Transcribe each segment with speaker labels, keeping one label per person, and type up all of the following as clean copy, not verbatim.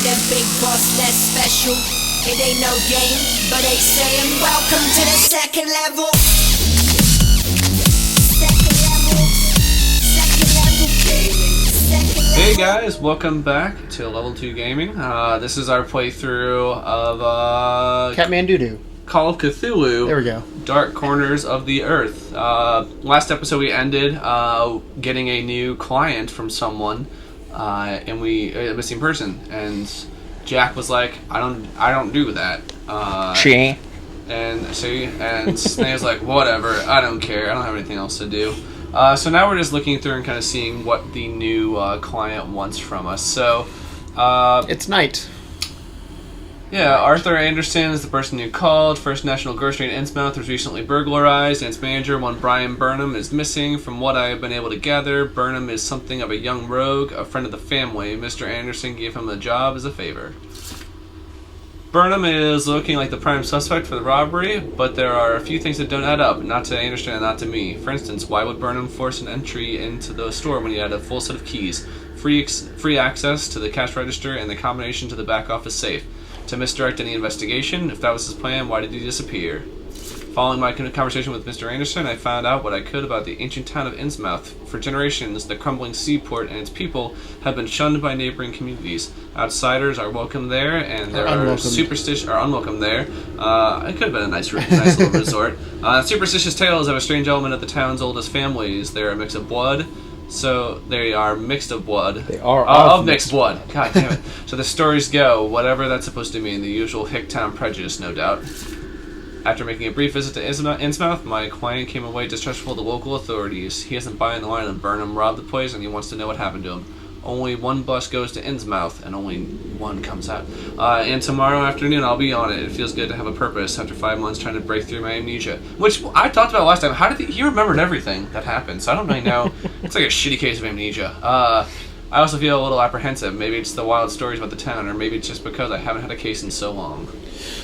Speaker 1: Them big boss less special. It ain't no game, but they saying welcome to the second level. Second level. Second level gaming. Second level.
Speaker 2: Hey guys, welcome back to Level 2 Gaming. This is our playthrough of
Speaker 3: Catman Doo-Doo.
Speaker 2: Call of Cthulhu.
Speaker 3: There we go.
Speaker 2: Dark Corners of the Earth. Last episode we ended getting a new client from someone, and a missing person, and Jack was like, I don't do that.
Speaker 3: She.
Speaker 2: And Snae was like, whatever, I don't care, I don't have anything else to do. So now we're just looking through and kind of seeing what the new client wants from us. So,
Speaker 3: It's night.
Speaker 2: yeah, Arthur Anderson is the person who called. First National Grocery in Innsmouth was recently burglarized, and its manager, one Brian Burnham, is missing. From what I have been able to gather, Burnham is something of a young rogue, a friend of the family. Mr. Anderson gave him the job as a favor. Burnham is looking like the prime suspect for the robbery, but there are a few things that don't add up, not to Anderson and not to me. For instance, why would Burnham force an entry into the store when he had a full set of keys, free access to the cash register, and the combination to the back office safe? To misdirect any investigation? If that was his plan, why did he disappear? Following my conversation with Mr. Anderson, I found out what I could about the ancient town of Innsmouth. For generations, the crumbling seaport and its people have been shunned by neighboring communities. Outsiders are welcome there, and there are superstitious are unwelcome there. It could have been a nice little resort. Superstitious tales of a strange element of the town's oldest families. They're a mix of blood. So they are mixed of blood.
Speaker 3: They are
Speaker 2: of mixed blood. God damn it. So the stories go, whatever that's supposed to mean, the usual Hicktown prejudice, no doubt. After making a brief visit to Innsmouth, my client came away distrustful of the local authorities. He isn't buying the line that Burnham robbed the place, and he wants to know what happened to him. Only one bus goes to Innsmouth, and only one comes out. And tomorrow afternoon, I'll be on it. It feels good to have a purpose after 5 months trying to break through my amnesia. Which I talked about last time. How did he remembered everything that happened, so I don't really know. It's like a shitty case of amnesia. I also feel a little apprehensive. Maybe it's the wild stories about the town, or maybe it's just because I haven't had a case in so long.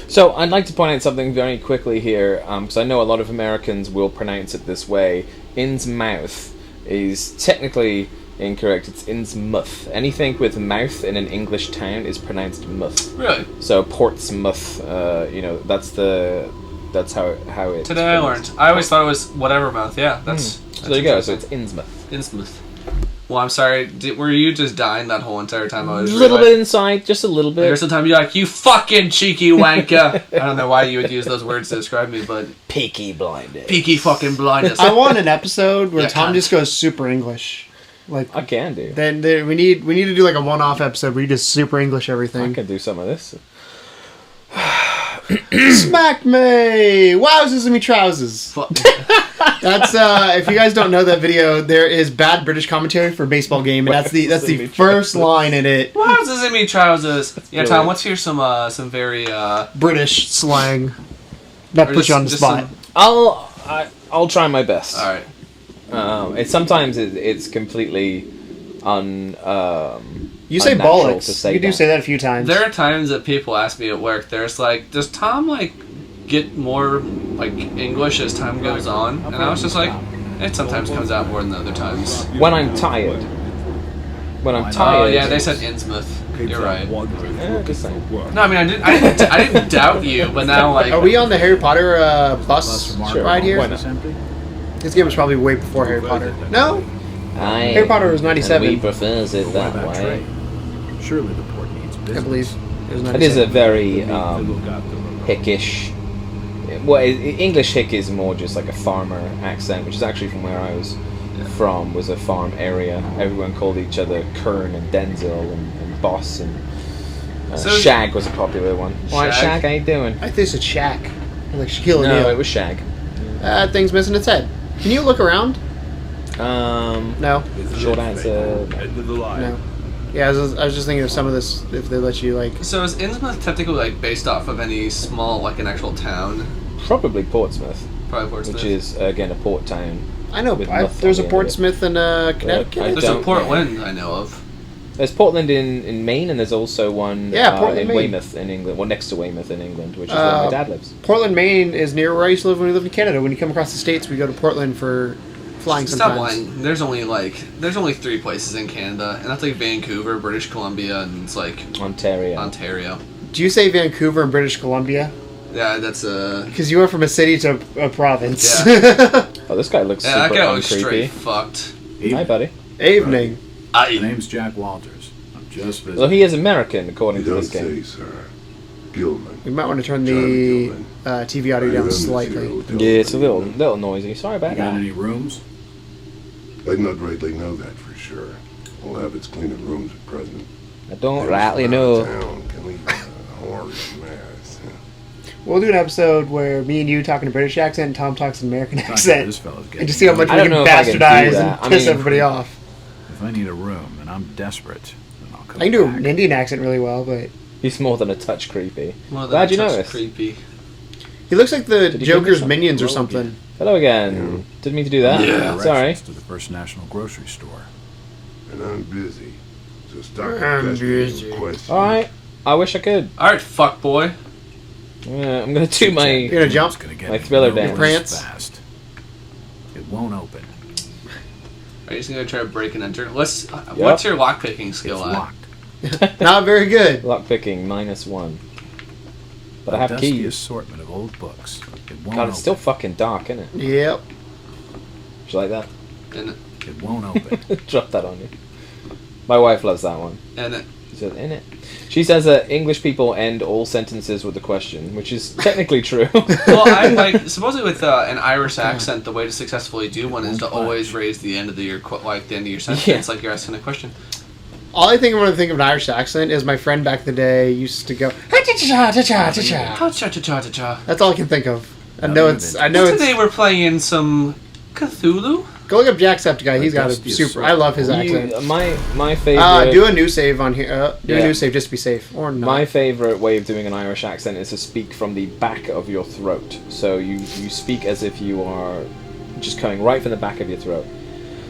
Speaker 4: So I'd like to point out something very quickly here, because I know a lot of Americans will pronounce it this way. Innsmouth is technically incorrect. It's Innsmouth. Anything with mouth in an English town is pronounced muth.
Speaker 2: Really?
Speaker 4: So Portsmouth, that's how it.
Speaker 2: Today I learned. I always thought it was whatever mouth. Yeah, that's.
Speaker 4: So there you go. So it's Innsmouth.
Speaker 2: Innsmouth. Well, I'm sorry. Were you just dying that whole entire time? I was
Speaker 4: a little bit inside, just a little bit.
Speaker 2: There's sometimes you're like, you fucking cheeky wanker. I don't know why you would use those words to describe me, but
Speaker 4: Peaky blindness.
Speaker 2: Peaky fucking blindness.
Speaker 3: I want an episode where
Speaker 2: Yeah,
Speaker 3: Tom
Speaker 2: cunt.
Speaker 3: just goes super English. Like
Speaker 4: I can do.
Speaker 3: then we need to do like a one-off episode where you just super English
Speaker 4: I
Speaker 3: everything.
Speaker 4: can do some of this.
Speaker 3: Smack me! Wowzers in me trousers. That's if you guys don't know that video, there is bad British commentary for a baseball game, and that's the first line in it.
Speaker 2: Wowzers in me trousers. Yeah,
Speaker 4: brilliant.
Speaker 2: Tom, let's hear some very
Speaker 3: British slang. Not
Speaker 2: or
Speaker 3: put you on the
Speaker 2: just
Speaker 3: spot.
Speaker 4: I'll try my best.
Speaker 2: All right.
Speaker 4: It's completely
Speaker 3: You say
Speaker 4: unnatural
Speaker 3: bollocks.
Speaker 4: to say
Speaker 3: You do
Speaker 4: that.
Speaker 3: say that a few times.
Speaker 2: There are times that people ask me at work, there's like, does Tom like get more like English as time goes on? And I was just like, it sometimes comes out more than other times.
Speaker 4: When I'm tired.
Speaker 2: Oh yeah, they said Innsmouth. You're right.
Speaker 4: Just saying.
Speaker 2: No, I mean I didn't doubt you, but now like
Speaker 3: Are we on the Harry Potter bus
Speaker 4: Sure.
Speaker 3: ride here?
Speaker 4: Why not?
Speaker 3: This game was probably way before Harry Potter. No?
Speaker 4: Aye.
Speaker 3: Harry Potter was 97.
Speaker 4: And we prefers it that way.
Speaker 5: Surely the port needs business.
Speaker 3: I believe. It was 97.
Speaker 4: It is a very hickish. Well, English hick is more just like a farmer accent, which is actually from where I was from. Was a farm area. Everyone called each other Kern and Denzel and Boss and
Speaker 2: So-
Speaker 4: Shag was a popular one. Why
Speaker 2: Shag?
Speaker 4: Shag? How you doing?
Speaker 3: I think it's a Shaq. Like Shaquille O'Neal.
Speaker 4: No, it was Shag.
Speaker 3: That thing's missing its head. Can you look around? No.
Speaker 4: Short answer.
Speaker 5: End of the line.
Speaker 3: No. Yeah, I was just thinking of some of this, if they let you, like...
Speaker 2: so is Innsmouth technically like based off of any small like an actual town?
Speaker 4: Probably Portsmouth,
Speaker 2: Probably Portsmouth.
Speaker 4: which is again a port town.
Speaker 3: I know,
Speaker 4: With nothing
Speaker 3: there's a
Speaker 4: on the end of it.
Speaker 3: Portsmouth in Connecticut.
Speaker 4: I
Speaker 2: There's a
Speaker 4: don't
Speaker 2: Portland I know of.
Speaker 4: There's Portland in Maine, and there's also one
Speaker 3: Portland,
Speaker 4: in
Speaker 3: Maine.
Speaker 4: Weymouth in England. Well, next to Weymouth in England, which is where my dad lives.
Speaker 3: Portland, Maine is near where I used to live when we lived in Canada. When you come across the States, we go to Portland for flying
Speaker 2: Stop
Speaker 3: sometimes.
Speaker 2: lying. There's only 3 places in Canada, and that's like Vancouver, British Columbia, and it's like
Speaker 4: Ontario.
Speaker 3: Do you say Vancouver and British Columbia?
Speaker 2: Yeah, that's
Speaker 3: Because you went from a city to a province.
Speaker 2: Yeah.
Speaker 4: Oh, this guy looks
Speaker 2: that
Speaker 4: super
Speaker 2: guy was
Speaker 4: uncreepy.
Speaker 2: straight fucked.
Speaker 4: Hi, buddy.
Speaker 3: Evening.
Speaker 5: My name's Jack Walters. I'm just visiting.
Speaker 4: Well, he is American, according
Speaker 6: You
Speaker 4: to
Speaker 6: don't
Speaker 4: this game.
Speaker 6: say, sir. Gilman.
Speaker 3: We might want to turn
Speaker 6: John
Speaker 3: the
Speaker 6: Gilman.
Speaker 3: TV audio down slightly.
Speaker 4: Yeah, it's a little noisy. Sorry about
Speaker 5: You got
Speaker 4: that.
Speaker 5: any rooms?
Speaker 6: I'd not rightly know that for sure. All habits cleaning rooms at present.
Speaker 4: I don't
Speaker 6: Things
Speaker 4: rightly
Speaker 6: around
Speaker 4: know.
Speaker 6: Town can leave a horrid mess.
Speaker 3: We'll do an episode where me and you talk in a British accent and Tom talks in an American
Speaker 5: This
Speaker 3: accent.
Speaker 5: fellow's getting
Speaker 3: And just see how much
Speaker 4: I
Speaker 3: we
Speaker 4: don't
Speaker 3: can
Speaker 4: know if I can do
Speaker 3: bastardize
Speaker 4: that.
Speaker 3: and
Speaker 4: I
Speaker 3: piss
Speaker 4: mean-
Speaker 3: everybody off.
Speaker 5: If I need a room and I'm desperate, then I'll come
Speaker 3: I can do
Speaker 5: back.
Speaker 3: an Indian accent really well, but
Speaker 4: He's more than a touch creepy.
Speaker 2: More than
Speaker 4: Glad
Speaker 2: a
Speaker 4: you
Speaker 2: touch
Speaker 4: noticed.
Speaker 2: creepy.
Speaker 3: he looks like the
Speaker 4: Did he give me
Speaker 3: Joker's
Speaker 4: some?
Speaker 3: minions or
Speaker 5: Well,
Speaker 3: something.
Speaker 4: Hello again. Didn't mean to do that.
Speaker 6: Yeah.
Speaker 4: Sorry.
Speaker 5: Directions to the First National Grocery Store.
Speaker 6: And I'm busy. So start
Speaker 3: I'm
Speaker 6: investigating
Speaker 3: busy.
Speaker 6: questions.
Speaker 4: Alright. I wish I could.
Speaker 2: Alright, fuck boy.
Speaker 4: Yeah, I'm gonna do
Speaker 3: You're
Speaker 4: my.
Speaker 3: gonna jump?
Speaker 5: It's gonna get
Speaker 4: My
Speaker 5: me
Speaker 4: thriller
Speaker 5: real
Speaker 4: dance.
Speaker 3: Prance?
Speaker 5: fast. It won't open.
Speaker 2: Are you just gonna try to break and enter? What's your lockpicking skill
Speaker 5: It's
Speaker 2: at?
Speaker 5: locked.
Speaker 3: Not very good.
Speaker 4: Lockpicking -1. But I
Speaker 5: A
Speaker 4: have
Speaker 5: dusty
Speaker 4: keys.
Speaker 5: assortment of old books. It won't
Speaker 4: God,
Speaker 5: open.
Speaker 4: it's still fucking dark, isn't it?
Speaker 3: Yep.
Speaker 4: Did you like that?
Speaker 2: And
Speaker 5: It won't open.
Speaker 4: Drop that on you. My wife loves that one.
Speaker 2: and
Speaker 4: She says, in it. She says that English people end all sentences with a question, which is technically true.
Speaker 2: well, I like supposedly with an Irish accent, the way to successfully do one is to always raise the end of your the end of your sentence,
Speaker 4: Yeah.
Speaker 2: like you're asking a question.
Speaker 3: All I think when I think of an Irish accent is my friend back in the day used to go, "Ha-cha-cha-cha-cha-cha-cha."
Speaker 2: Oh, cha cha cha cha cha.
Speaker 3: That's all I can think of. I
Speaker 5: Now
Speaker 3: know
Speaker 5: you've
Speaker 3: it's.
Speaker 5: been-
Speaker 3: I know it's.
Speaker 2: Today we're playing some Cthulhu.
Speaker 3: Go look up Jacksepticeye. He's got a
Speaker 5: Dusty
Speaker 3: super. I love his accent.
Speaker 4: My favorite.
Speaker 3: Do a new save on here. Do a
Speaker 4: Yeah.
Speaker 3: new save just to be safe, or not.
Speaker 4: My favorite way of doing an Irish accent is to speak from the back of your throat. So you speak as if you are just coming right from the back of your throat.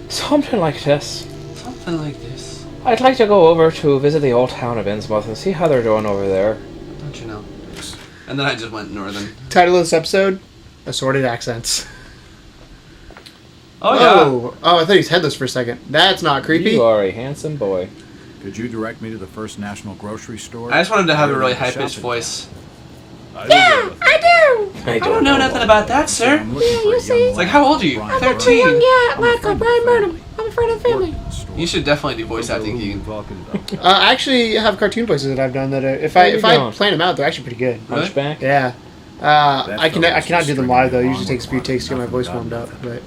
Speaker 4: Something like this.
Speaker 2: Something like this.
Speaker 4: I'd like to go over to visit the old town of Innsmouth and see how they're doing over there.
Speaker 2: Don't you know? And then I just went northern.
Speaker 3: Title of this episode: Assorted Accents.
Speaker 2: Oh yeah.
Speaker 3: Oh, I thought he was headless for a second. That's not creepy.
Speaker 4: You are a handsome boy.
Speaker 5: Could you direct me to the First National Grocery Store?
Speaker 2: I just wanted to have a
Speaker 5: Where
Speaker 2: really
Speaker 5: there's
Speaker 2: high pitched
Speaker 5: shopping
Speaker 2: voice.
Speaker 4: I
Speaker 2: I don't know nothing about that,
Speaker 5: center.
Speaker 2: sir.
Speaker 5: I'm looking for a young
Speaker 2: It's like, how old are you?
Speaker 5: Brian
Speaker 2: 13.
Speaker 5: Burnham.
Speaker 3: Yeah,
Speaker 5: I'm a friend of the family.
Speaker 3: I'm a friend of the family.
Speaker 5: Working in the store.
Speaker 2: You should definitely do voice acting, Keegan.
Speaker 3: I actually have cartoon voices that I've done that if I plan them out, they're actually pretty good.
Speaker 2: Really?
Speaker 4: Hunchback?
Speaker 3: Yeah. I cannot do them live though. It usually takes a few takes to get my voice warmed up. But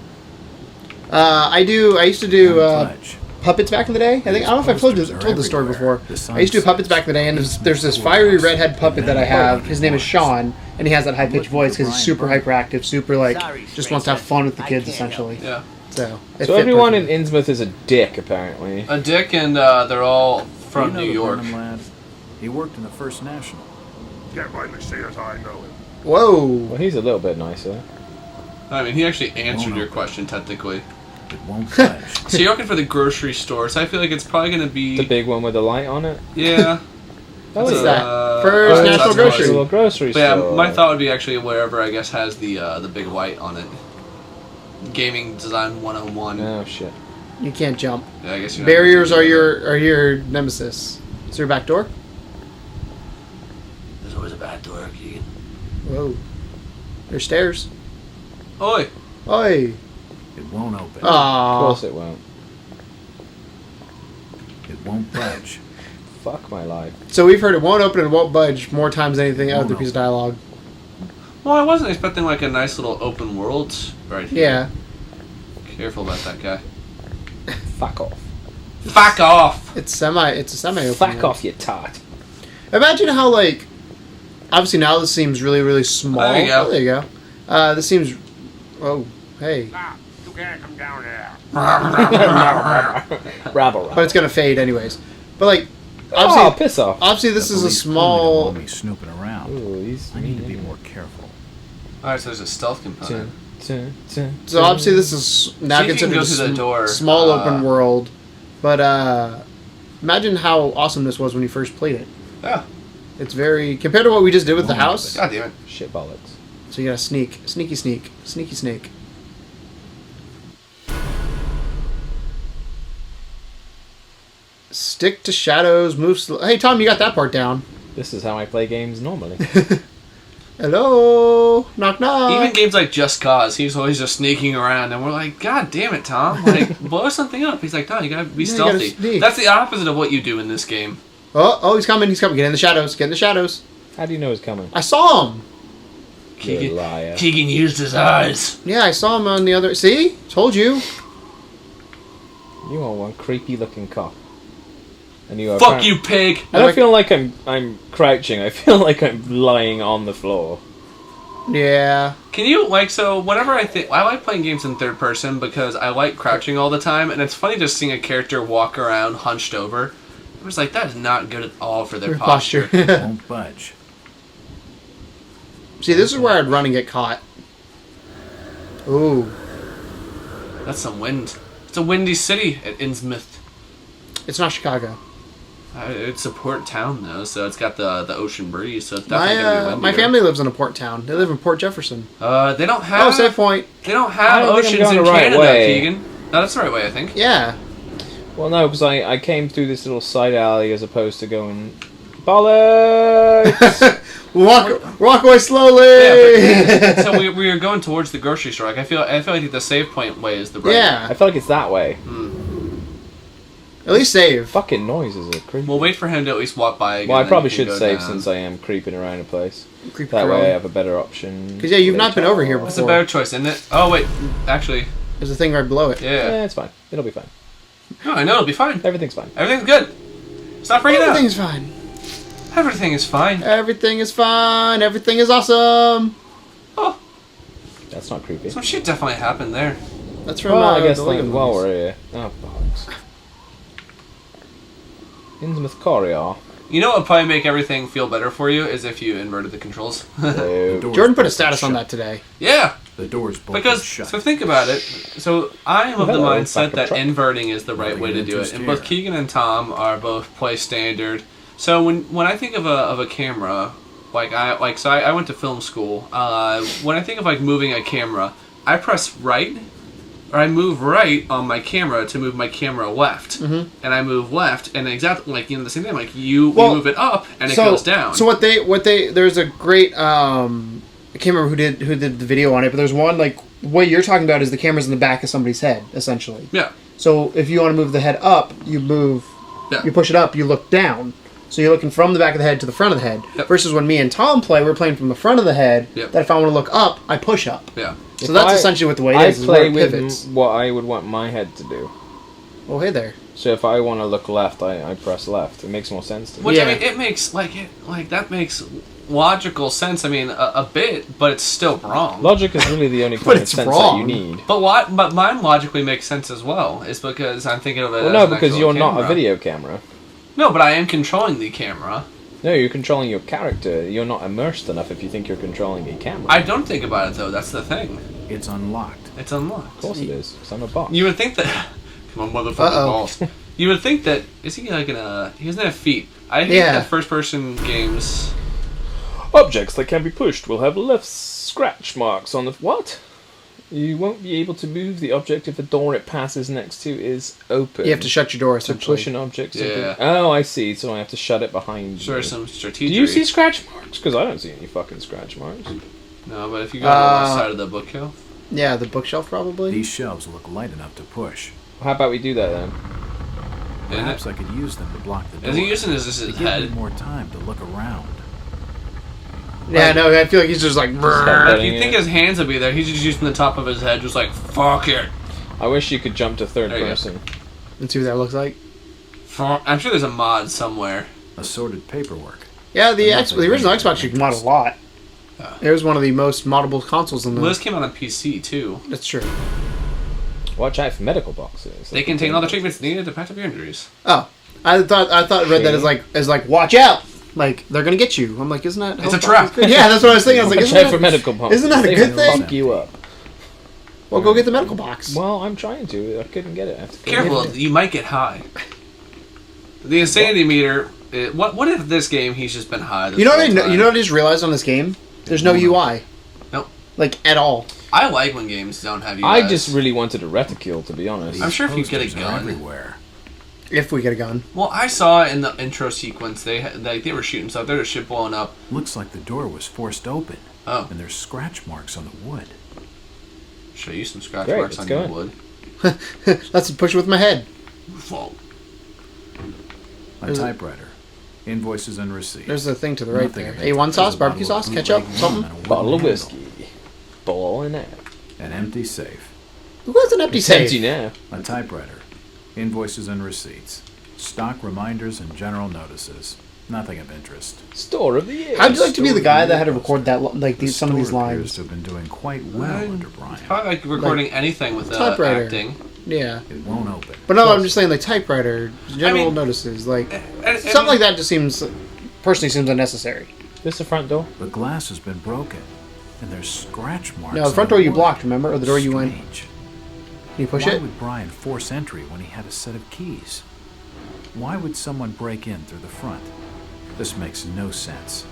Speaker 3: I used to do puppets back in the day. I don't know if I've told the story before. I used to do puppets back in the day, and there's this fiery redhead puppet that I have. His name is Sean, and he has that high pitched voice because he's super hyperactive, super just wants to have fun with the kids essentially.
Speaker 2: Yeah.
Speaker 3: So it
Speaker 4: So
Speaker 3: fit
Speaker 4: everyone in
Speaker 3: perfectly.
Speaker 4: Innsmouth is a dick, apparently.
Speaker 2: A dick, and they're all from
Speaker 5: You know
Speaker 2: New
Speaker 5: the
Speaker 2: York.
Speaker 5: Burnham lad? He worked in the First National.
Speaker 6: Can't rightly say as I know him.
Speaker 3: Whoa.
Speaker 4: Well, he's a little bit nicer.
Speaker 2: I mean, he actually answered your question technically.
Speaker 5: It won't budge.
Speaker 2: So you're looking for the grocery store, so I feel like it's probably going to
Speaker 4: The
Speaker 2: be...
Speaker 4: big one with the light on it.
Speaker 2: Yeah.
Speaker 4: That
Speaker 3: What's
Speaker 4: was
Speaker 3: that?
Speaker 2: Uh,
Speaker 3: First
Speaker 2: oh,
Speaker 3: National
Speaker 2: that's
Speaker 3: Grocery.
Speaker 2: what it
Speaker 4: a
Speaker 2: is.
Speaker 4: little grocery
Speaker 2: But yeah,
Speaker 4: store.
Speaker 2: my thought would be actually wherever I guess has the big light on it. Gaming design 101.
Speaker 4: Oh shit.
Speaker 3: You can't jump.
Speaker 2: Yeah, I guess you're not
Speaker 3: Barriers
Speaker 2: gonna
Speaker 3: are
Speaker 2: do that.
Speaker 3: your nemesis. Is there a back door?
Speaker 2: There's always a back door, Keegan.
Speaker 3: Whoa. There's stairs.
Speaker 2: Oi!
Speaker 3: Oi.
Speaker 5: It won't open.
Speaker 4: Of
Speaker 3: Aww.
Speaker 4: course it won't.
Speaker 5: It won't budge.
Speaker 4: Fuck my life.
Speaker 3: So we've heard it won't open and won't budge more times than anything other
Speaker 5: Won't
Speaker 3: piece of dialogue.
Speaker 2: Well, I wasn't expecting like a nice little open world right here.
Speaker 3: Yeah.
Speaker 2: Careful about that guy.
Speaker 4: Fuck off.
Speaker 2: Fuck off!
Speaker 3: It's a semi open.
Speaker 4: Fuck off, you tart.
Speaker 3: Imagine how obviously now this seems really, really small.
Speaker 2: There you go.
Speaker 3: Oh, there you go. This seems oh, hey.
Speaker 6: You can't come down here.
Speaker 4: Rabble.
Speaker 3: But it's gonna fade anyways. But
Speaker 4: Oh,
Speaker 3: obviously
Speaker 4: piss off.
Speaker 3: obviously this
Speaker 5: The
Speaker 3: is a
Speaker 5: police clearly don't
Speaker 3: small
Speaker 5: want me snooping around.
Speaker 4: Ooh, he's
Speaker 5: I need to be more careful.
Speaker 2: Alright, so there's a stealth component.
Speaker 3: so obviously this is now
Speaker 2: See if you can
Speaker 3: considered
Speaker 2: go
Speaker 3: a
Speaker 2: through the door.
Speaker 3: small open world. But imagine how awesome this was when you first played it.
Speaker 2: Yeah.
Speaker 3: It's very compared to what we just did with the house.
Speaker 2: God damn it.
Speaker 4: Shit bollocks.
Speaker 3: So you gotta sneak, sneaky snake. Stick to shadows, move slow. Hey, Tom, you got that part down.
Speaker 4: This is how I play games normally.
Speaker 3: Hello? Knock, knock.
Speaker 2: Even games like Just Cause, he's always just sneaking around, and we're like, God damn it, Tom. Like, blow something up. He's like, no, you gotta be
Speaker 3: Yeah, you gotta
Speaker 2: stealthy.
Speaker 3: sneak.
Speaker 2: That's the opposite of what you do in this game.
Speaker 3: Oh, he's coming. Get in the shadows. Get in the shadows.
Speaker 4: How do you know it's coming?
Speaker 3: I saw him.
Speaker 4: You liar.
Speaker 2: Keegan used his eyes.
Speaker 3: Yeah, I saw him on the other... See? Told you.
Speaker 4: You are one creepy looking cop. And you are
Speaker 2: Fuck you, pig!
Speaker 4: I don't feel like I'm crouching. I feel like I'm lying on the floor.
Speaker 3: Yeah.
Speaker 2: Can you, like, so whenever I like playing games in third person because I like crouching all the time, and it's funny just seeing a character walk around hunched over. I was like, that is not good at all for their posture.
Speaker 5: Won't budge.
Speaker 3: See, this is where I'd run and get caught. Ooh.
Speaker 2: That's some wind. It's a windy city at Innsmouth.
Speaker 3: It's not Chicago.
Speaker 2: It's a port town, though, so it's got the ocean breeze, so it's definitely going to be windier.
Speaker 3: My family lives in a port town. They live in Port Jefferson.
Speaker 2: They don't have...
Speaker 3: Oh, save point.
Speaker 2: They don't
Speaker 4: I
Speaker 2: have
Speaker 4: don't think I'm
Speaker 2: oceans
Speaker 4: going
Speaker 2: in
Speaker 4: the right
Speaker 2: Canada,
Speaker 4: way.
Speaker 2: Keegan. No, that's the right way, I think.
Speaker 3: Yeah.
Speaker 4: Well, no, because I came through this little side alley as opposed to going... Bollocks!
Speaker 3: Walk away slowly.
Speaker 2: Yeah, but, so we were going towards the grocery store. Like, I feel like the save point way is the right way.
Speaker 3: Yeah.
Speaker 4: I feel like it's that way.
Speaker 3: At least save.
Speaker 4: Fucking noises are creepy.
Speaker 2: We'll wait for him to at least walk by again.
Speaker 4: Well, I
Speaker 2: then
Speaker 4: probably
Speaker 2: you can
Speaker 4: should
Speaker 2: go
Speaker 4: save
Speaker 2: down.
Speaker 4: since I am creeping around a place.
Speaker 3: Creepy
Speaker 4: That
Speaker 3: crawly.
Speaker 4: way I have a better option.
Speaker 3: Because, yeah, you've not been over here
Speaker 2: That's
Speaker 3: before.
Speaker 2: a better choice, isn't it? Oh, wait. Actually,
Speaker 3: There's a thing right below it.
Speaker 2: yeah.
Speaker 4: Yeah, it's fine. It'll be fine.
Speaker 2: No, I know. It'll be fine.
Speaker 4: Everything's fine.
Speaker 2: Everything's good. Stop freaking out.
Speaker 3: Everything's fine.
Speaker 2: Everything is fine.
Speaker 3: Everything is fine. Everything is awesome.
Speaker 2: Oh,
Speaker 4: That's not creepy.
Speaker 2: some shit definitely happened there.
Speaker 3: That's from
Speaker 4: Well, I guess
Speaker 3: the Lego
Speaker 4: while
Speaker 3: movies.
Speaker 4: we're here. Oh, bollocks. Innsmouth Corridor.
Speaker 2: You know what would probably make everything feel better for you is if you inverted the controls.
Speaker 4: Hello.
Speaker 5: Door's
Speaker 3: Jordan put a
Speaker 5: bolted
Speaker 3: status on
Speaker 5: shut.
Speaker 3: that today.
Speaker 2: Yeah,
Speaker 5: The door's bolted
Speaker 2: because
Speaker 5: shut.
Speaker 2: so think about it. So I am of the
Speaker 4: Hello,
Speaker 2: mindset
Speaker 4: backup
Speaker 2: that
Speaker 4: truck.
Speaker 2: inverting is the right way to do it, and both
Speaker 5: Here.
Speaker 2: Keegan and Tom are both play standard. So when I think of a camera, I went to film school. When I think of like moving a camera, I press right, or I move right on my camera to move my camera left, and I move left, and exactly like the same thing. Like you move it up, and it goes down.
Speaker 3: So what they there's a great I can't remember who did the video on it, but there's one like what you're talking about is the camera's in the back of somebody's head essentially.
Speaker 2: Yeah.
Speaker 3: So if you want to move the head up, you move,
Speaker 2: Yeah.
Speaker 3: you push it up, you look down. So you're looking from the back of the head to the front of the head.
Speaker 2: Yep.
Speaker 3: Versus when me and Tom play, we're playing from the front of the head.
Speaker 2: Yep.
Speaker 3: That if I want to look up, I push up.
Speaker 2: Yeah.
Speaker 3: So that's essentially what the way it is.
Speaker 4: I
Speaker 3: is where
Speaker 4: play
Speaker 3: it
Speaker 4: with
Speaker 3: pivots.
Speaker 4: what I would want my head to do.
Speaker 3: Oh, hey there.
Speaker 4: So if I want to look left, I press left. It makes more sense to me.
Speaker 2: Which
Speaker 3: Yeah.
Speaker 2: I mean, it makes that makes logical sense. I mean, a bit, but it's still wrong.
Speaker 4: Logic is really the only
Speaker 3: But
Speaker 4: kind of
Speaker 3: it's
Speaker 4: sense
Speaker 3: wrong.
Speaker 4: that you need.
Speaker 2: But mine logically makes sense as well. It's because I'm thinking of it.
Speaker 4: Well,
Speaker 2: as
Speaker 4: no,
Speaker 2: an
Speaker 4: because
Speaker 2: actual
Speaker 4: you're not a
Speaker 2: camera.
Speaker 4: video camera.
Speaker 2: No, but I am controlling the camera.
Speaker 4: No, you're controlling your character. You're not immersed enough if you think you're controlling a camera.
Speaker 2: I don't think about it though. That's the thing.
Speaker 5: It's unlocked.
Speaker 2: It's unlocked.
Speaker 4: Of course it is, because I'm a bot.
Speaker 2: You would think that. Come on, motherfucking
Speaker 3: Uh-oh.
Speaker 2: balls. You would think that. Is he like he doesn't have feet. I hate
Speaker 3: Yeah.
Speaker 2: that first-person games.
Speaker 4: Objects that can be pushed will have left scratch marks on the... What? You won't be able to move the object if the door it passes next to is open.
Speaker 3: You have to shut your door
Speaker 4: to
Speaker 3: essentially.
Speaker 4: push an object.
Speaker 2: Yeah.
Speaker 4: Oh, I see. So I have to shut it behind
Speaker 2: Sure,
Speaker 4: me.
Speaker 2: some
Speaker 4: Do
Speaker 2: strategic.
Speaker 4: you see scratch marks? Because I don't see any fucking scratch marks.
Speaker 2: No, but if you go to the left side of the bookshelf.
Speaker 3: Yeah, the bookshelf probably.
Speaker 5: These shelves look light enough to push.
Speaker 4: How about we do that then?
Speaker 5: Perhaps I could use them to block the door.
Speaker 2: Is he using his
Speaker 5: to give me
Speaker 2: head?
Speaker 5: more time to look around.
Speaker 3: Yeah, no, I feel like he's just like.
Speaker 4: Headbutting
Speaker 2: You'd think
Speaker 4: it.
Speaker 2: his hands would be there. He's just using the top of his head, just like, fuck it.
Speaker 4: I wish you could jump to third
Speaker 2: There you go.
Speaker 4: person.
Speaker 3: Let's see what that looks like.
Speaker 2: I'm sure there's a mod somewhere.
Speaker 5: Assorted paperwork.
Speaker 3: Yeah, the
Speaker 5: Nothing
Speaker 3: original
Speaker 5: really
Speaker 3: Xbox you can mod a lot. It was one of the most moddable consoles in the.
Speaker 2: Well, this came out on PC too.
Speaker 3: That's true.
Speaker 4: Watch out for medical boxes.
Speaker 2: They contain all the treatments needed to patch up your injuries.
Speaker 3: Oh, I thought read that as like watch out, like they're gonna get you. I'm like, isn't that?
Speaker 2: It's a
Speaker 3: how
Speaker 2: trap.
Speaker 3: fucking good? Yeah, that's what I was thinking. I was like,
Speaker 4: Watch
Speaker 3: isn't
Speaker 4: out for
Speaker 3: that,
Speaker 4: medical boxes.
Speaker 3: isn't that a
Speaker 4: They
Speaker 3: good
Speaker 4: will
Speaker 3: thing?
Speaker 4: fuck you up.
Speaker 3: Well, go get the medical box.
Speaker 4: Well, I'm trying to. I couldn't get it. I have to go
Speaker 2: Careful,
Speaker 4: get it.
Speaker 2: you might get high. The insanity meter. What if this game he's just been high? This
Speaker 3: You know what
Speaker 2: whole
Speaker 3: you
Speaker 2: time?
Speaker 3: know what I just realized on this game? There's no UI.
Speaker 2: Nope.
Speaker 3: Like at all.
Speaker 2: I like when games don't have you.
Speaker 4: I just really wanted a reticule, to be honest.
Speaker 2: I'm sure if you get a
Speaker 5: Posters are
Speaker 2: gun.
Speaker 5: everywhere.
Speaker 3: If we get a gun.
Speaker 2: Well, I saw in the intro sequence they were shooting stuff. There's a ship blowing up.
Speaker 5: Looks like the door was forced open.
Speaker 2: Oh.
Speaker 5: And there's scratch marks on the wood.
Speaker 2: Show you some scratch
Speaker 4: Great,
Speaker 2: marks on
Speaker 4: let's
Speaker 2: your
Speaker 4: go.
Speaker 2: wood.
Speaker 3: Let's push it with my head.
Speaker 2: Whoa.
Speaker 5: A typewriter. Invoices and receipts.
Speaker 3: There's the thing to the right
Speaker 5: Nothing
Speaker 3: there.
Speaker 5: of
Speaker 3: A1
Speaker 5: interest.
Speaker 3: sauce,
Speaker 5: There's a
Speaker 3: barbecue
Speaker 5: bottle of
Speaker 3: sauce, ketchup,
Speaker 5: bootleg
Speaker 3: something.
Speaker 5: rum and a
Speaker 4: Bottle of
Speaker 5: wooden
Speaker 4: whiskey. Ball in it.
Speaker 5: handle. An empty safe.
Speaker 3: Who has an empty
Speaker 4: It's
Speaker 3: safe?
Speaker 4: empty now.
Speaker 5: A typewriter. Invoices and receipts. Stock reminders and general notices. Nothing of interest.
Speaker 4: Store of the year.
Speaker 3: How'd you like to be the guy that had to
Speaker 5: The
Speaker 3: record that, like
Speaker 5: The
Speaker 3: some of these
Speaker 5: store appears
Speaker 3: lines?
Speaker 5: to have been doing quite well under Brian.
Speaker 2: Probably like recording anything with
Speaker 3: typewriter.
Speaker 2: acting.
Speaker 3: Yeah.
Speaker 5: It won't open.
Speaker 3: But no, I'm just saying, like, typewriter, general
Speaker 2: mean-
Speaker 3: notices, like,
Speaker 2: And-
Speaker 3: something like that just seems, personally seems unnecessary.
Speaker 4: This the front door?
Speaker 5: The glass has been broken, and there's scratch marks.
Speaker 3: No, the front
Speaker 5: on
Speaker 3: door you
Speaker 5: wood.
Speaker 3: blocked, remember? Or the door you went.
Speaker 5: Strange.
Speaker 3: Can you push
Speaker 5: Why
Speaker 3: it?
Speaker 5: would Brian force entry when he had a set of keys? Why would someone break in through the front? This makes no sense.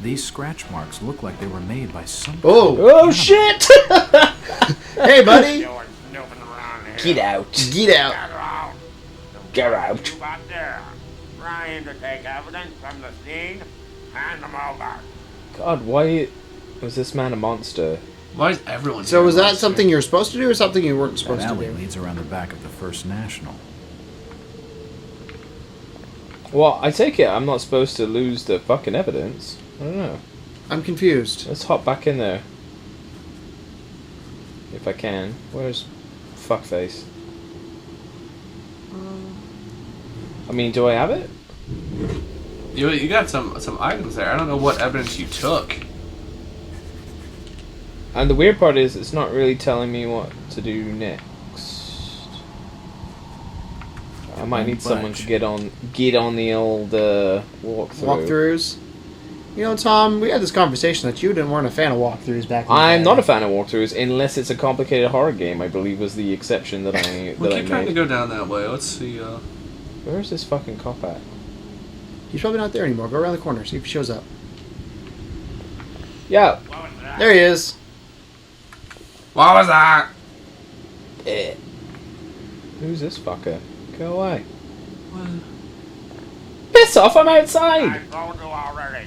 Speaker 5: These scratch marks look like they were made by some.
Speaker 3: Oh!
Speaker 4: Oh shit!
Speaker 3: Hey, buddy!
Speaker 4: Get out.
Speaker 3: Get out.
Speaker 4: Get out.
Speaker 7: You out there, trying to take evidence from the scene, hand them over.
Speaker 4: God, why was this man a monster?
Speaker 2: Why is everyone?
Speaker 3: So
Speaker 2: here
Speaker 3: was
Speaker 2: a
Speaker 3: that
Speaker 2: monster?
Speaker 3: something you were supposed to do or something you weren't
Speaker 5: That
Speaker 3: supposed to
Speaker 5: alley
Speaker 3: do?
Speaker 5: leads around the back of the First National.
Speaker 4: Well, I take it I'm not supposed to lose the fucking evidence. I don't know.
Speaker 3: I'm confused.
Speaker 4: Let's hop back in there. If I can. Where's fuckface? I mean, do I have it?
Speaker 2: You got some items there. I don't know what evidence you took.
Speaker 4: And the weird part is, it's not really telling me what to do next. I might need someone to get on the old walkthrough.
Speaker 3: Walkthroughs. You know, Tom, we had this conversation that you weren't a fan of walkthroughs back in the
Speaker 4: I'm
Speaker 3: day.
Speaker 4: not a fan of walkthroughs unless it's a complicated horror game. I believe was the exception that I
Speaker 2: We
Speaker 4: that I
Speaker 2: keep trying to
Speaker 4: made.
Speaker 2: go down that way. Let's see.
Speaker 4: Where's this fucking cop at?
Speaker 3: He's probably not there anymore. Go around the corner, see if he shows up.
Speaker 4: Yeah.
Speaker 7: What was that?
Speaker 3: There he is.
Speaker 2: What was that?
Speaker 4: Who's this fucker? Go away. Piss off! I'm
Speaker 7: I
Speaker 4: outside.
Speaker 7: told you already.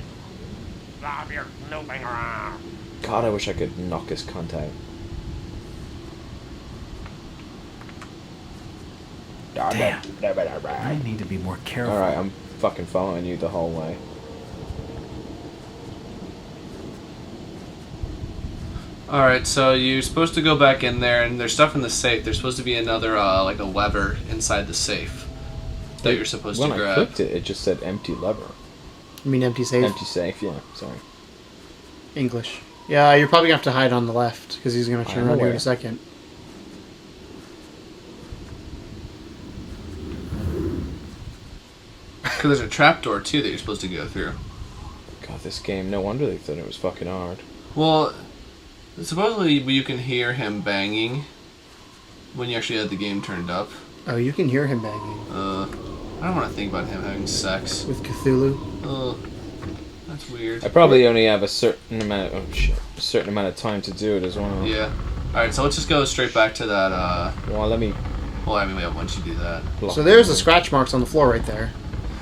Speaker 7: Stop your snooping around.
Speaker 4: God, I wish I could knock his cunt out.
Speaker 5: Damn. I need to be more careful.
Speaker 4: Alright, I'm fucking following you the whole way.
Speaker 2: Alright, so you're supposed to go back in there, and there's stuff in the safe. There's supposed to be another, like a lever inside the safe that you're supposed
Speaker 4: When
Speaker 2: to
Speaker 4: I
Speaker 2: grab.
Speaker 4: clicked it, it just said empty lever.
Speaker 3: I mean, empty safe.
Speaker 4: Empty safe, yeah, sorry.
Speaker 3: English. Yeah, you're probably going to have to hide on the left, because he's going to turn
Speaker 4: I'm
Speaker 3: around here in
Speaker 4: aware.
Speaker 3: a second.
Speaker 2: Because there's a trapdoor, too, that you're supposed to go through.
Speaker 4: God, this game, no wonder they thought it was fucking hard.
Speaker 2: Well, supposedly you can hear him banging when you actually had the game turned up.
Speaker 3: Oh, you can hear him banging.
Speaker 2: I don't want to think about him having sex.
Speaker 3: With Cthulhu.
Speaker 2: That's weird.
Speaker 4: I probably only have a certain amount of time to do it as well.
Speaker 2: Yeah. Alright, so let's just go straight back to that,
Speaker 4: Well, let me
Speaker 2: well, I mean, once you do that.
Speaker 4: block
Speaker 3: So there's
Speaker 4: it.
Speaker 3: the scratch marks on the floor right there.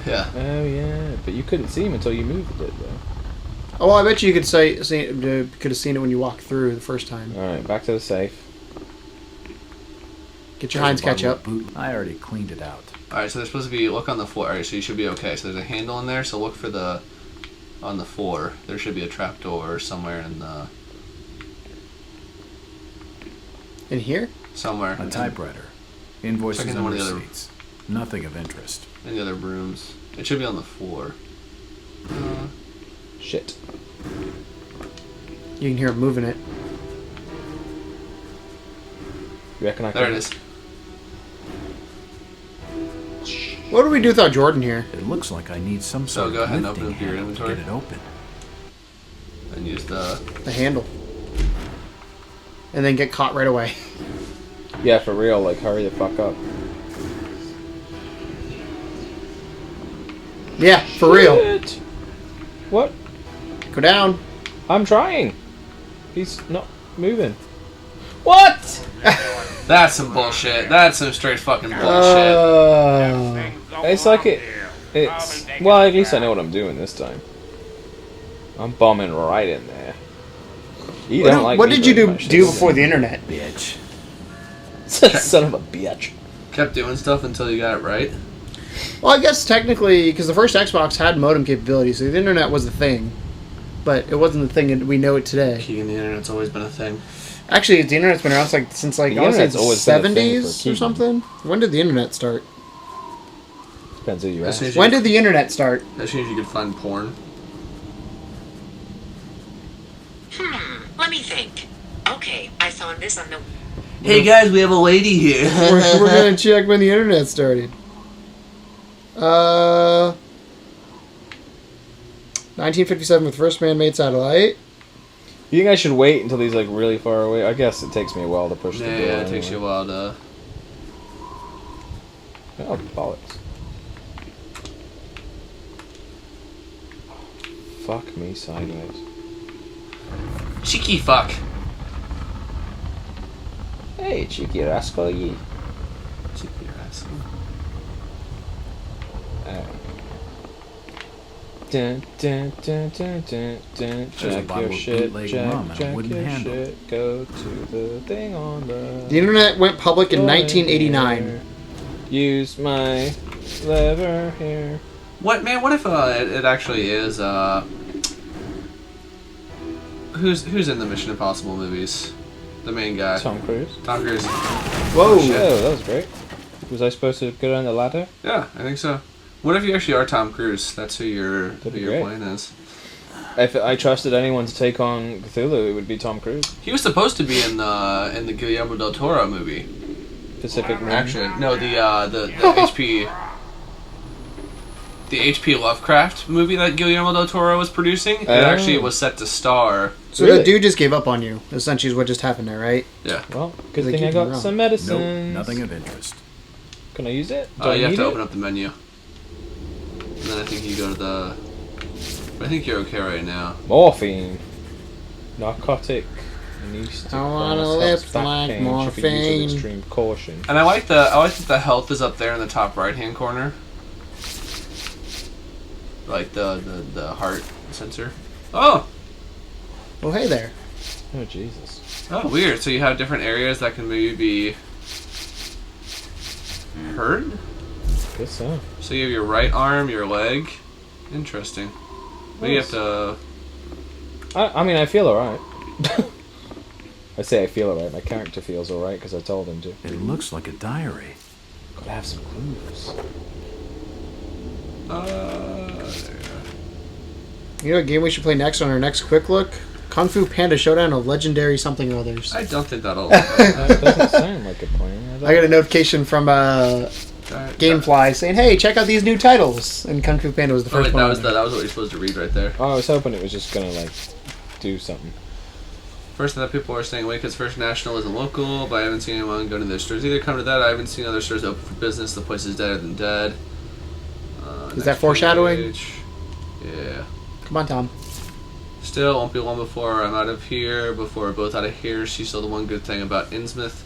Speaker 2: Yeah.
Speaker 4: Oh yeah, but you couldn't see him until you moved it though.
Speaker 3: Oh, well, I bet you could could have seen it when you walked through the first time.
Speaker 4: Alright, back to the safe.
Speaker 3: Get your
Speaker 5: There's
Speaker 3: Heinz
Speaker 5: a bottle of
Speaker 3: ketchup.
Speaker 5: boot- I already cleaned it out.
Speaker 2: Alright, so there's supposed to be, look on the floor. Alright, so you should be okay. So there's a handle in there, so look for the, on the floor. There should be a trapdoor somewhere in the,
Speaker 3: In here?
Speaker 2: somewhere.
Speaker 5: A typewriter. Invoices
Speaker 2: Check into
Speaker 5: and
Speaker 2: one of the other-
Speaker 5: receipts. Nothing of interest.
Speaker 2: In the other rooms. It should be on the floor.
Speaker 4: Shit.
Speaker 3: You can hear him moving it.
Speaker 4: You reckon I
Speaker 2: There
Speaker 4: can?
Speaker 2: it is.
Speaker 3: What do we do without Jordan here?
Speaker 5: It looks like I need some
Speaker 2: So
Speaker 5: sort
Speaker 2: go
Speaker 5: of
Speaker 2: ahead and
Speaker 5: lifting
Speaker 2: open up your
Speaker 5: handle to
Speaker 2: inventory.
Speaker 5: get it open.
Speaker 2: And use the,
Speaker 3: The handle. And then get caught right away.
Speaker 4: Yeah, for real, like hurry the fuck up.
Speaker 3: Yeah, for real.
Speaker 4: Shit. What?
Speaker 3: Go down.
Speaker 4: I'm trying. He's not moving. What?
Speaker 2: That's some bullshit. That's some straight fucking bullshit.
Speaker 4: It's like it's well, at least I know what I'm doing this time. I'm bombing right in there. You don't like
Speaker 3: what
Speaker 4: me
Speaker 3: did you
Speaker 4: very
Speaker 3: do
Speaker 4: much,
Speaker 3: before the internet?
Speaker 5: Bitch.
Speaker 4: Son of a bitch.
Speaker 2: Kept doing stuff until you got it right.
Speaker 3: Well, I guess technically, because the first Xbox had modem capability, so the internet was a thing. But it wasn't the thing that we know it today.
Speaker 2: Keeping the internet's always been a thing.
Speaker 3: Actually, the internet's been around since I want to say
Speaker 4: internet's always been a thing for
Speaker 3: 70s or
Speaker 4: Keegan.
Speaker 3: something. When did the internet start?
Speaker 4: Depends who you
Speaker 2: As
Speaker 4: ask.
Speaker 2: soon as you,
Speaker 3: When did the internet start?
Speaker 2: as soon as you could find porn.
Speaker 8: Let me think. Okay, I found this on the...
Speaker 2: Hey guys, we have a lady here.
Speaker 3: we're gonna check when the internet started. 1957 with first man-made satellite.
Speaker 4: You think I should wait until he's like really far away? I guess it takes me a while to push the door.
Speaker 2: Yeah, it takes you a while to...
Speaker 4: Oh, bollocks. Fuck me sideways.
Speaker 2: Cheeky fuck.
Speaker 4: Hey, cheeky rascal, ye.
Speaker 2: Cheeky rascal.
Speaker 4: Dun, dun, dun, dun, dun, dun.
Speaker 5: There's a
Speaker 4: Jack
Speaker 5: bottle
Speaker 4: your
Speaker 5: of
Speaker 4: shit,
Speaker 5: bootleg
Speaker 4: jack,
Speaker 5: rum and a
Speaker 4: jack
Speaker 5: wooden
Speaker 4: your
Speaker 5: handle.
Speaker 4: shit. Go to the thing on
Speaker 3: The
Speaker 4: the...
Speaker 3: internet went public in 1989.
Speaker 4: Use my lever here.
Speaker 2: What, man, what if it actually is, Who's in the Mission Impossible movies? The main guy.
Speaker 4: Tom Cruise.
Speaker 2: Tom Cruise.
Speaker 3: Whoa!
Speaker 2: Shit.
Speaker 4: Oh, that was great. Was I supposed to go down the ladder?
Speaker 2: Yeah, I think so. What if you actually are Tom Cruise? That's who your
Speaker 4: be
Speaker 2: your
Speaker 4: great.
Speaker 2: plan is.
Speaker 4: If I trusted anyone to take on Cthulhu, it would be Tom Cruise.
Speaker 2: He was supposed to be in the Guillermo del Toro movie.
Speaker 4: Pacific Rim.
Speaker 2: Actually, no, the H.P. Lovecraft movie that Guillermo del Toro was producing. It actually was set to star.
Speaker 3: So
Speaker 4: Really?
Speaker 3: the dude just gave up on you. Essentially, is what just happened there, right?
Speaker 2: Yeah.
Speaker 4: Well, good
Speaker 3: They
Speaker 4: thing
Speaker 3: keep
Speaker 4: I
Speaker 3: him
Speaker 4: got
Speaker 3: around.
Speaker 4: some
Speaker 5: Nope,
Speaker 4: medicine.
Speaker 5: nothing of interest.
Speaker 4: Can I use it? Do I
Speaker 2: You have
Speaker 4: need
Speaker 2: to
Speaker 4: it?
Speaker 2: open up the menu, and then I think you go to the. I think you're okay right now.
Speaker 4: Morphine. Narcotic. Anesthetic.
Speaker 3: I wanna
Speaker 4: Helps
Speaker 3: live
Speaker 4: back
Speaker 3: like
Speaker 4: pain, should be used with
Speaker 3: morphine.
Speaker 4: extreme caution.
Speaker 2: And I like that the health is up there in the top right hand corner. Like the heart sensor. Oh!
Speaker 3: Well, hey there.
Speaker 4: Oh, Jesus.
Speaker 2: Oh, weird. So you have different areas that can maybe be hurt?
Speaker 4: Guess so.
Speaker 2: So you have your right arm, your leg. Interesting. Maybe you have to...
Speaker 4: I mean, I feel alright. I say I feel alright. My character feels alright because I told him to.
Speaker 5: It looks like a diary.
Speaker 4: Gotta have some clues.
Speaker 3: You know what game we should play next on our next quick look? Kung Fu Panda Showdown of Legendary Something or Others.
Speaker 2: I don't think that'll...
Speaker 4: That doesn't sound like a plan.
Speaker 3: I got a notification from Gamefly saying, "Hey, check out these new titles." And Kung Fu Panda was the
Speaker 2: Oh,
Speaker 3: first
Speaker 2: wait,
Speaker 3: one.
Speaker 2: that
Speaker 3: on
Speaker 2: was,
Speaker 3: there.
Speaker 2: that was what you're supposed to read right there.
Speaker 4: Oh, I was hoping it was just gonna, like, do something.
Speaker 2: First, that people are staying away because First National isn't local, but I haven't seen anyone go to their stores either. Come to that, I haven't seen other stores open for business. The place is deader than dead.
Speaker 3: Is
Speaker 2: Next
Speaker 3: that foreshadowing?
Speaker 2: page. Yeah.
Speaker 3: Come on, Tom.
Speaker 2: Still, won't be long before I'm out of here, before we're both out of here. She's still the one good thing about Innsmouth.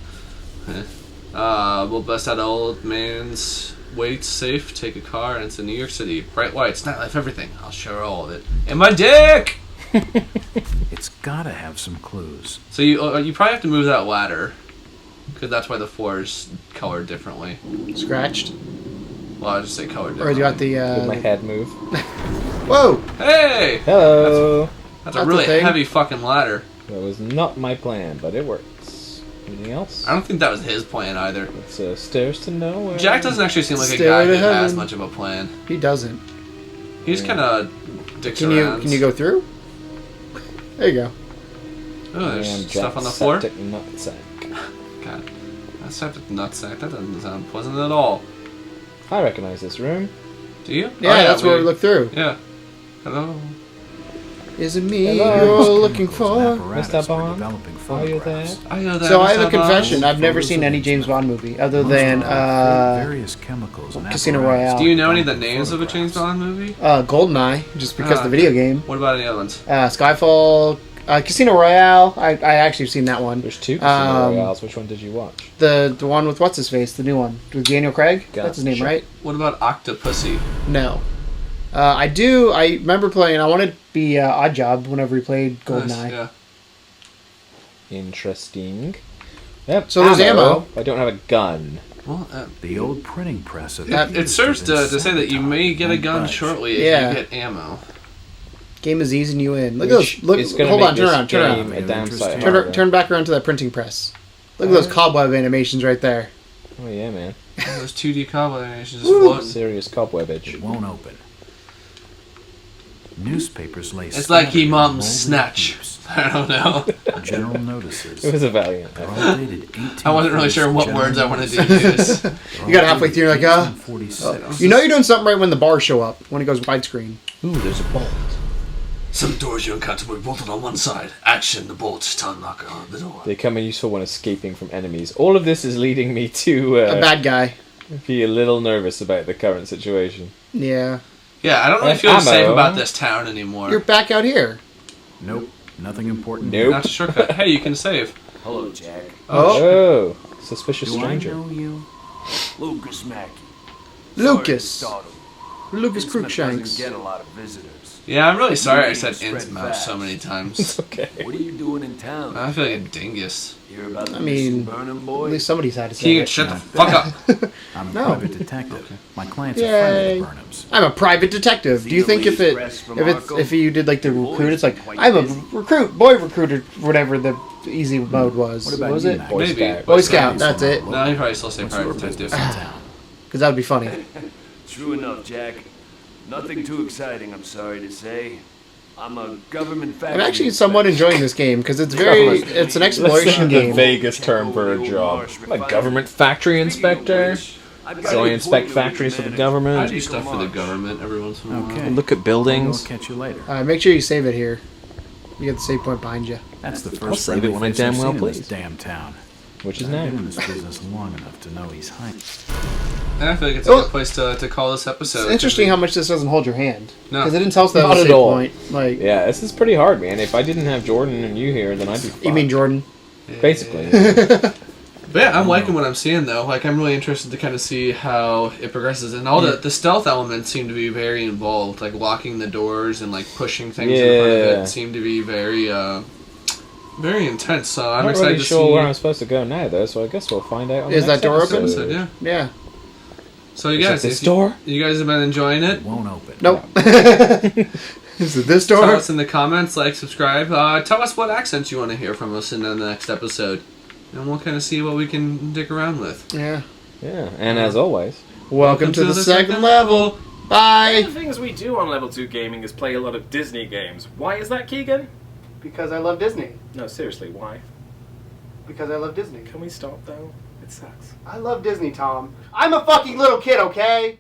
Speaker 2: We'll bust out old man's weight safe, take a car, and it's in New York City. Bright lights, nightlife, everything. I'll show her all of it. And my dick!
Speaker 5: It's gotta have some clues.
Speaker 2: So you probably have to move that ladder, because that's why the floor is colored differently.
Speaker 3: Scratched.
Speaker 2: Well, I'll just say colored
Speaker 3: Or
Speaker 2: differently.
Speaker 3: you got the.
Speaker 4: Did my head move?
Speaker 3: Whoa!
Speaker 2: Hey!
Speaker 4: Hello!
Speaker 2: That's
Speaker 3: That's
Speaker 2: a really
Speaker 3: a thing.
Speaker 2: heavy fucking ladder.
Speaker 4: That was not my plan, but it works. Anything else?
Speaker 2: I don't think that was his plan either.
Speaker 4: It's stairs to nowhere.
Speaker 2: Jack doesn't actually seem like a
Speaker 3: Stairway
Speaker 2: guy who
Speaker 3: to
Speaker 2: has
Speaker 3: heaven.
Speaker 2: much of a plan.
Speaker 3: He doesn't.
Speaker 2: He just kind of dicks
Speaker 3: Can
Speaker 2: around.
Speaker 3: you go through? There you go.
Speaker 2: Oh, there's
Speaker 4: And
Speaker 2: stuff on the
Speaker 4: Jack's
Speaker 2: floor.
Speaker 4: septic nutsack.
Speaker 2: God, that septic nutsack. That doesn't sound pleasant at all.
Speaker 4: I recognize this room.
Speaker 2: Do you?
Speaker 3: Yeah,
Speaker 2: Oh,
Speaker 3: that's where we look through.
Speaker 2: Yeah. Hello.
Speaker 3: Is it me
Speaker 4: Hello?
Speaker 3: you're looking
Speaker 5: Chemicals and
Speaker 3: for?
Speaker 5: apparatus
Speaker 4: Mr.
Speaker 5: for
Speaker 4: Bond,
Speaker 5: developing
Speaker 4: are you there?
Speaker 5: photographs.
Speaker 2: I know that.
Speaker 3: So I have a
Speaker 2: Mr. Bonds.
Speaker 3: confession. I've never seen any James Bond movie other than
Speaker 5: various chemicals and
Speaker 3: Casino
Speaker 5: apparatus.
Speaker 3: Royale.
Speaker 2: Do you know any of the names of a James Bond movie?
Speaker 3: GoldenEye, just because the video game.
Speaker 2: What about any other ones?
Speaker 3: Skyfall, Casino Royale. I actually have seen that one.
Speaker 4: There's 2 Casino Royales. Which one did you watch?
Speaker 3: The one with what's his face, the new one with Daniel Craig. That's his name, right?
Speaker 2: What about Octopussy?
Speaker 3: No. I do. I remember playing. I wanted to be Odd Job whenever we played GoldenEye.
Speaker 2: Nice, yeah.
Speaker 4: Interesting. Yep.
Speaker 3: So there's ammo.
Speaker 4: I don't have a gun.
Speaker 2: Well,
Speaker 5: The old printing press of
Speaker 2: it serves to say that you may get a gun shortly if you get ammo.
Speaker 3: Game is easing you in. Look at those. Look. Hold on. Turn around.
Speaker 4: A damn sight
Speaker 3: Turn back around to that printing press. Look at those cobweb animations right there.
Speaker 4: Oh yeah, man.
Speaker 2: Those 2D cobweb animations just floating.
Speaker 4: Serious cobwebbage.
Speaker 5: It won't open. Newspapers lay.
Speaker 2: It's like he mom's Snatch. I don't know.
Speaker 5: General notices.
Speaker 4: It was a valiant.
Speaker 2: I wasn't really sure what words I wanted to use.
Speaker 3: You got halfway through, you're like, you know you're doing something right when the bars show up, when it goes widescreen.
Speaker 4: Ooh, there's a bolt.
Speaker 2: Some doors you encounter will be bolted on one side. Action, the bolts to unlock on the door.
Speaker 4: They come in useful when escaping from enemies. All of this is leading me to
Speaker 3: a bad guy.
Speaker 4: Be a little nervous about the current situation.
Speaker 3: Yeah.
Speaker 2: Yeah, I don't really feel safe about this town anymore.
Speaker 3: You're back out here.
Speaker 5: Nope. Nothing important.
Speaker 4: Nope.
Speaker 2: That's a shortcut. Hey, you can save.
Speaker 7: Hello, Jack.
Speaker 4: Oh. Suspicious stranger.
Speaker 7: I know you? Lucas Mackey.
Speaker 3: Lucas.
Speaker 7: Sorry to
Speaker 3: Lucas
Speaker 7: startle.
Speaker 3: Crookshanks.
Speaker 7: Doesn't get a lot of visitors.
Speaker 2: Yeah, I'm really sorry I said Innsmouth so many times.
Speaker 4: It's okay.
Speaker 7: What are you doing in town?
Speaker 2: I feel like a dingus.
Speaker 7: Hear about the
Speaker 3: I mean,
Speaker 7: Burnham
Speaker 3: at
Speaker 7: boy?
Speaker 3: least somebody's had to say
Speaker 2: Keegan,
Speaker 3: it.
Speaker 2: shut the fuck up.
Speaker 5: I'm a
Speaker 3: No.
Speaker 5: private detective. My client's a friend of the Burnhams.
Speaker 3: I'm a private detective. Do you think if you did like the recruit, it's like I'm a boy recruiter, whatever the easy mode was.
Speaker 5: What about
Speaker 3: What was
Speaker 5: you,
Speaker 3: it?
Speaker 5: Max?
Speaker 2: Maybe.
Speaker 3: Boy Scout. That's it.
Speaker 2: No, you probably still say
Speaker 5: What's your
Speaker 2: private
Speaker 5: business
Speaker 2: detective.
Speaker 5: in town?
Speaker 3: Because that would be funny.
Speaker 7: True enough, Jack. Nothing too exciting, I'm sorry to say. I'm a government factory.
Speaker 3: I'm actually somewhat enjoying this game because it's it's an exploration
Speaker 4: The
Speaker 3: game.
Speaker 4: Vegas term for a job. I'm a government factory inspector. So I inspect factories for the
Speaker 2: I
Speaker 4: government.
Speaker 2: do stuff for the government every once in a while.
Speaker 5: Okay.
Speaker 4: Look at buildings.
Speaker 5: We'll catch you later.
Speaker 3: Make sure you save it here. You get the save point behind you.
Speaker 5: That's the
Speaker 4: I'll
Speaker 5: first
Speaker 4: save it when I
Speaker 5: friendly face I've
Speaker 4: damn well
Speaker 5: seen in this
Speaker 4: please.
Speaker 5: damn town.
Speaker 4: Which is
Speaker 5: I've
Speaker 4: now.
Speaker 5: been in this business long enough to know he's hiding.
Speaker 2: And I feel like it's a good place to call this episode.
Speaker 3: It's interesting how much this doesn't hold your hand.
Speaker 2: No.
Speaker 3: Because it didn't tell us that
Speaker 4: Not
Speaker 3: was a
Speaker 4: at
Speaker 3: save
Speaker 4: all.
Speaker 3: point. Like,
Speaker 4: Yeah, this is pretty hard, man. If I didn't have Jordan and you here, then I'd be fucked.
Speaker 3: you mean Jordan?
Speaker 4: Basically.
Speaker 2: But yeah, I'm liking what I'm seeing though. Like, I'm really interested to kind of see how it progresses, and all the stealth elements seem to be very involved. Like locking the doors and like pushing things in front of it seem to be very, very intense. So I'm
Speaker 4: I'm not
Speaker 2: excited
Speaker 4: really
Speaker 2: to
Speaker 4: sure
Speaker 2: see.
Speaker 4: where I'm supposed to go now, though. So I guess we'll find out. On
Speaker 3: Is
Speaker 4: the
Speaker 3: that
Speaker 4: next
Speaker 3: door open?
Speaker 4: episode.
Speaker 2: Yeah.
Speaker 3: Yeah.
Speaker 2: So you
Speaker 4: Is
Speaker 2: guys,
Speaker 4: it this
Speaker 2: if
Speaker 4: door?
Speaker 2: you guys have been enjoying it.
Speaker 5: It won't open.
Speaker 3: Nope. Is it this
Speaker 2: Tell
Speaker 3: door?
Speaker 2: us in the comments, like, subscribe. Tell us what accents you want to hear from us in the next episode, and we'll kind of see what we can dick around with.
Speaker 3: Yeah.
Speaker 4: Yeah, and as always,
Speaker 3: Welcome to the second level. Bye.
Speaker 9: One of the things we do on Level 2 Gaming is play a lot of Disney games. Why is that, Keegan?
Speaker 3: Because I love Disney.
Speaker 9: No, seriously, why?
Speaker 3: Because I love Disney.
Speaker 9: Can we stop, though? It sucks.
Speaker 3: I love Disney, Tom. I'm a fucking little kid, okay?